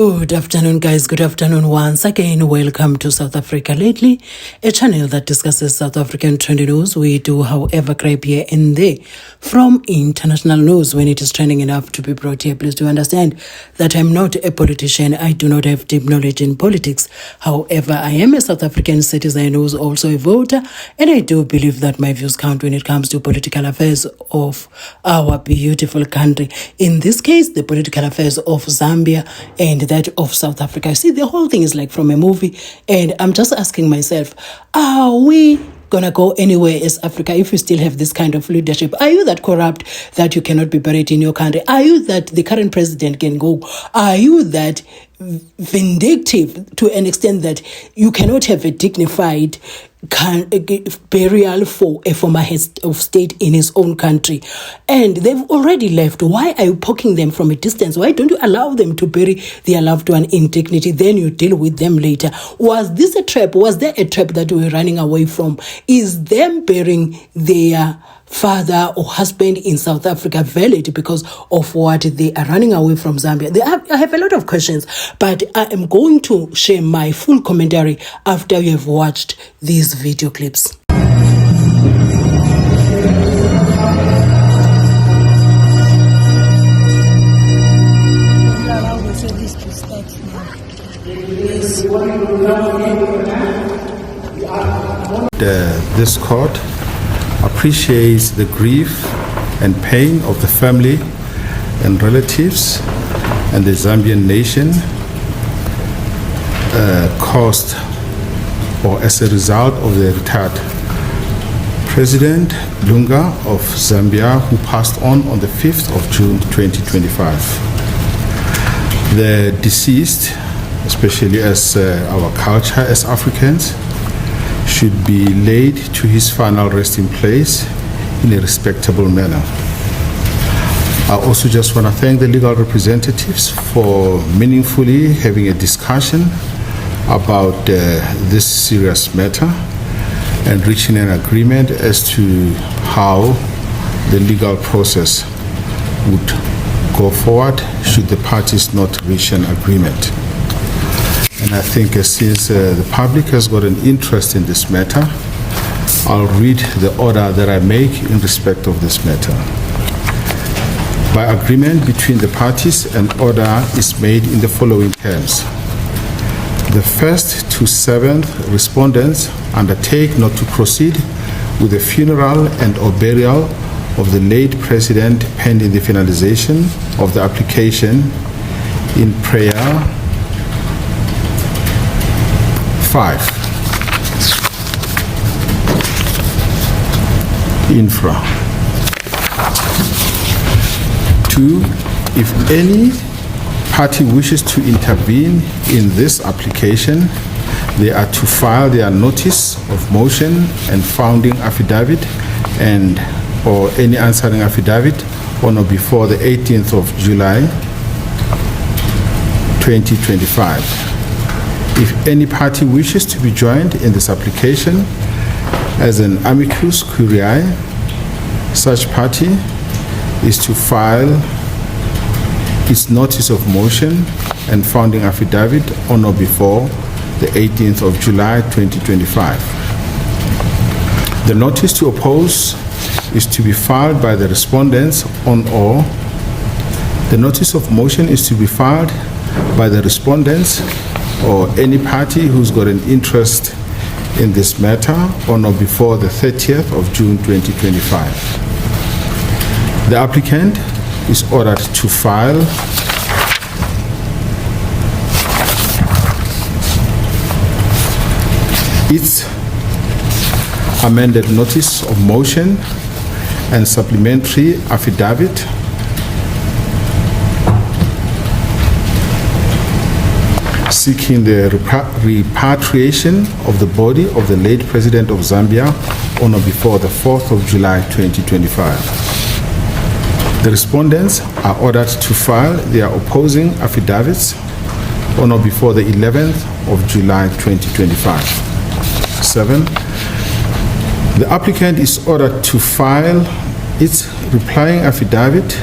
Good afternoon, guys. Good afternoon once again. Welcome to South Africa Lately, a channel that discusses South African trending news. We do, however, grab here and there from international news when it is trending enough to be brought here. Please do understand that I'm not a politician. I do not have deep knowledge in politics. However, I am a South African citizen who is also a voter, and I do believe that my views count when it comes to political affairs of our beautiful country. In this case, the political affairs of Zambia and that of South Africa. See, the whole thing is like from a movie, and I'm just asking myself, are we gonna go anywhere as Africa if we still have this kind of leadership? Are you that corrupt that you cannot be buried in your country? Are you that the current president can go? Are you that vindictive to an extent that you cannot have a dignified burial for a former head of state in his own country? And they've already left. Why are you poking them from a distance? Why don't you allow them to bury their loved one in dignity? Then you deal with them later. Was this a trap? Was there a trap that we were running away from? Is them burying their father or husband in South Africa valid because of what they are running away from Zambia? I have a lot of questions, but I am going to share my full commentary after you have watched these video clips. This court appreciates the grief and pain of the family and relatives and the Zambian nation caused or as a result of the retired President Lungu of Zambia, who passed on the 5th of June 2025. The deceased, especially as our culture as Africans, should be laid to his final resting place in a respectable manner. I also just want to thank the legal representatives for meaningfully having a discussion about this serious matter and reaching an agreement as to how the legal process would go forward should the parties not reach an agreement. And I think since the public has got an interest in this matter, I'll read the order that I make in respect of this matter. By agreement between the parties, an order is made in the following terms. The first to seventh respondents undertake not to proceed with the funeral and or burial of the late president pending the finalization of the application in prayer 5. Infra. 2. If any party wishes to intervene in this application, they are to file their notice of motion and founding affidavit and or any answering affidavit on or before the 18th of July 2025. If any party wishes to be joined in this application as an amicus curiae, such party is to file its notice of motion and founding affidavit on or before the 18th of July 2025. The notice to oppose is to be filed by the respondents on or the notice of motion is to be filed by the respondents or any party who's got an interest in this matter on or before the 30th of June 2025. The applicant is ordered to file its amended notice of motion and supplementary affidavit seeking the repatriation of the body of the late President of Zambia on or before the 4th of July 2025. The respondents are ordered to file their opposing affidavits on or before the 11th of July 2025. 7. The applicant is ordered to file its replying affidavit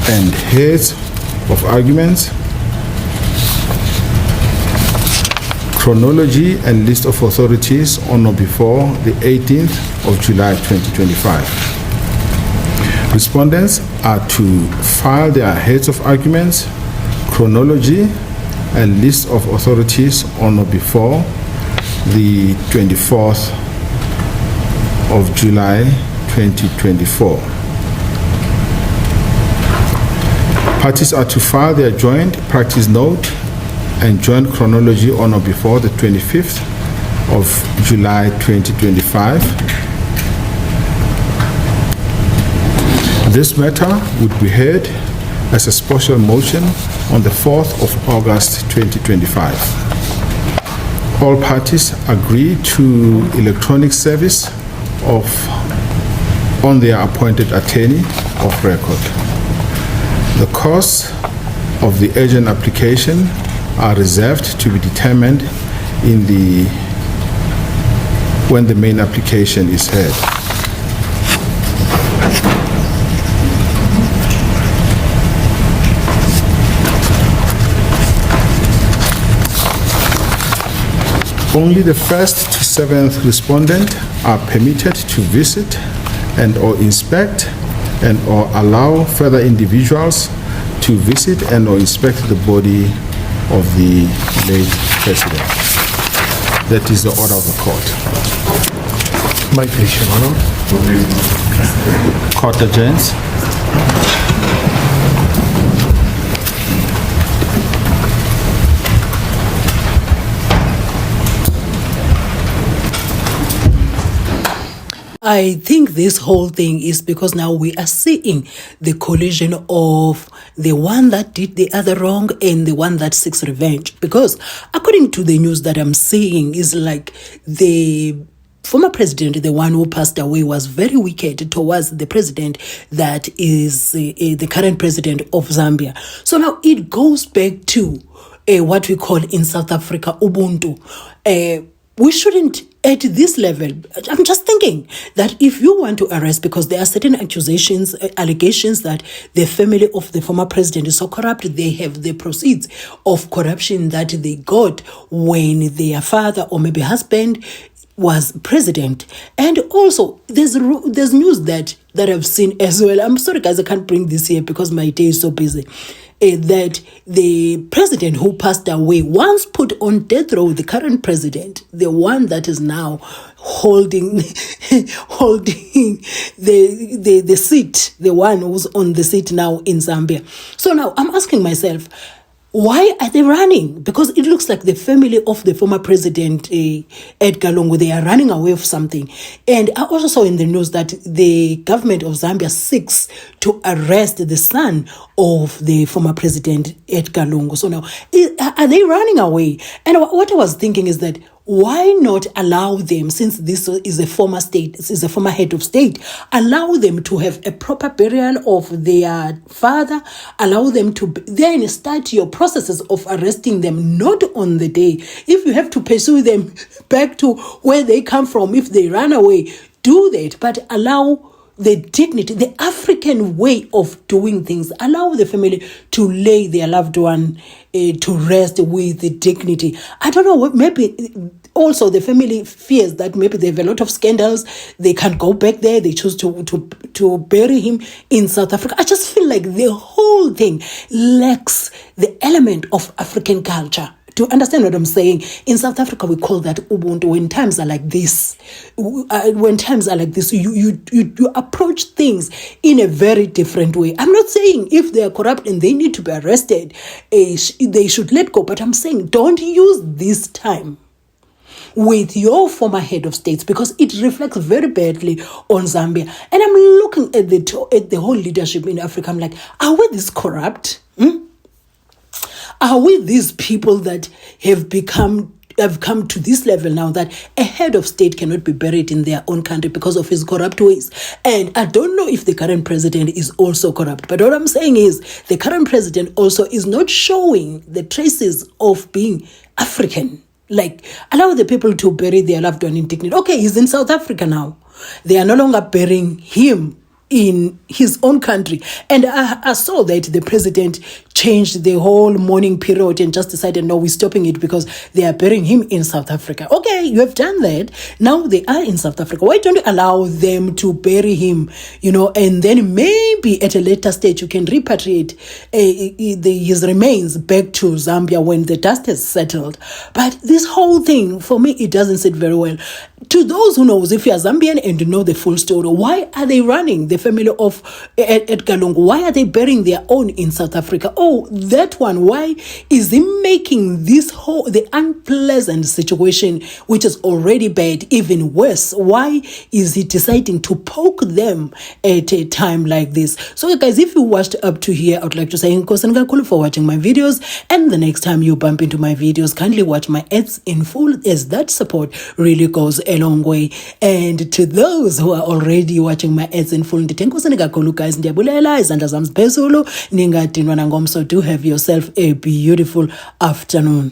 and heads of arguments chronology and list of authorities on or before the 18th of July 2025. Respondents are to file their heads of arguments, chronology, and list of authorities on or before the 24th of July 2024. Parties are to file their joint practice note and joint chronology on or before the 25th of July 2025. This matter would be heard as a special motion on the 4th of August 2025. All parties agree to electronic service on their appointed attorney of record. The costs of the urgent application are reserved to be determined when the main application is heard. Only the first to seventh respondent are permitted to visit and or inspect and or allow further individuals to visit and or inspect the body of the late president. That is the order of the court. My pleasure, Your Honor. Court adjourns. I think this whole thing is because now we are seeing the collision of the one that did the other wrong and the one that seeks revenge. Because according to the news that I'm seeing, is like the former president, the one who passed away, was very wicked towards the president that is the current president of Zambia. So now it goes back to what we call in South Africa, Ubuntu. We shouldn't, at this level, I'm just thinking that if you want to arrest, because there are certain allegations that the family of the former president is so corrupt, they have the proceeds of corruption that they got when their father or maybe husband was president. And also there's news that I've seen as well. I'm sorry guys, I can't bring this here because my day is so busy. That the president who passed away once put on death row the current president, the one that is now holding the seat, the one who's on the seat now in Zambia. So now I'm asking myself, why are they running? Because it looks like the family of the former president, Edgar Lungu, they are running away with something. And I also saw in the news that the government of Zambia seeks to arrest the son of the former president, Edgar Lungu. So now, are they running away? And what I was thinking is that, why not allow them, since this is a former state, this is a former head of state, allow them to have a proper burial of their father, allow them to then start your processes of arresting them, not on the day. If you have to pursue them back to where they come from, if they run away, do that, but allow the dignity, the African way of doing things. Allow the family to lay their loved one to rest with the dignity. I don't know, maybe also the family fears that maybe they have a lot of scandals. They can't go back there. They choose to bury him in South Africa. I just feel like the whole thing lacks the element of African culture. To understand what I'm saying, in South Africa we call that Ubuntu. When times are like this, you approach things in a very different way. I'm not saying if they are corrupt and they need to be arrested, they should let go. But I'm saying don't use this time with your former head of states, because it reflects very badly on Zambia. And I'm looking at the whole leadership in Africa. I'm like, are we this corrupt? Are we these people that have come to this level now that a head of state cannot be buried in their own country because of his corrupt ways? And I don't know if the current president is also corrupt, but what I'm saying is the current president also is not showing the traces of being African. Like, allow the people to bury their loved one in dignity. Okay, he's in South Africa now. They are no longer burying him in his own country. And I saw that the president changed the whole mourning period and just decided, no, we're stopping it because they are burying him in South Africa. Okay, you have done that. Now they are in South Africa. Why don't you allow them to bury him, and then maybe at a later stage you can repatriate his remains back to Zambia when the dust has settled. But this whole thing, for me, it doesn't sit very well. To those who knows, if you are Zambian and you know the full story, why are they running the family of Edgar Lungu? Why are they burying their own in South Africa? Oh, that one, why is he making the unpleasant situation, which is already bad, even worse? Why is he deciding to poke them at a time like this? So guys, if you watched up to here, I would like to say Nkosi kakhulu for watching my videos, and the next time you bump into my videos, kindly watch my ads in full, as that support really goes a long way. And to those who are already watching my ads in full, ndithi Nkosi kakhulu guys, ndiyabulela, izandla zami ziphezulu, ningadinwa nangomso. Do have yourself a beautiful afternoon.